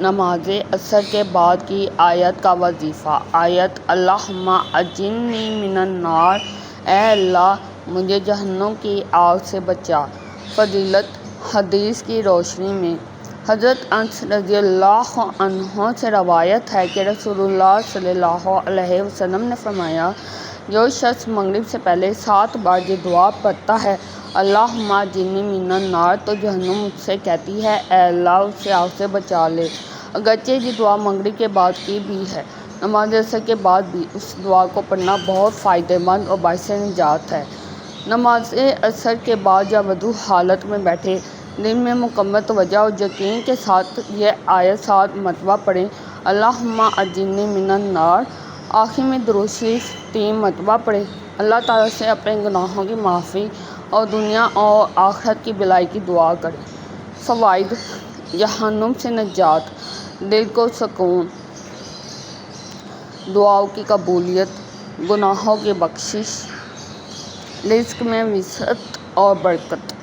نماز عصر کے بعد کی آیت کا وظیفہ۔ آیت: اللہم اجرنی من النار، اے اللہ مجھے جہنم کی آگ سے بچا۔ فضیلت: حدیث کی روشنی میں حضرت انس رضی اللہ عنہ سے روایت ہے کہ رسول اللہ صلی اللہ علیہ وسلم نے فرمایا، جو شخص مغرب سے پہلے 7 بار یہ دعا پڑھتا ہے، اللہم اجرنی من النار، تو جہنم مجھ سے کہتی ہے، اے اللہ اسے آگ سے بچا لے۔ اگرچہ یہ دعا مغرب کے بعد کی بھی ہے، نماز عصر کے بعد بھی اس دعا کو پڑھنا بہت فائدہ مند اور باعث نجات ہے۔ نماز عصر کے بعد یا وضو حالت میں بیٹھے دل میں مکمل توجہ اور یقین کے ساتھ یہ آیت 7 مرتبہ پڑھیں۔ اللہم اجرنی من النار۔ آخر میں درود شریف 3 مرتبہ پڑھیں۔ اللہ تعالیٰ سے اپنے گناہوں کی معافی اور دنیا اور آخرت کی بھلائی کی دعا کریں۔ فوائد: جہنم سے نجات، دل کو سکون، دعاؤں کی قبولیت، گناہوں کی بخشش، رزق میں وسعت اور برکت۔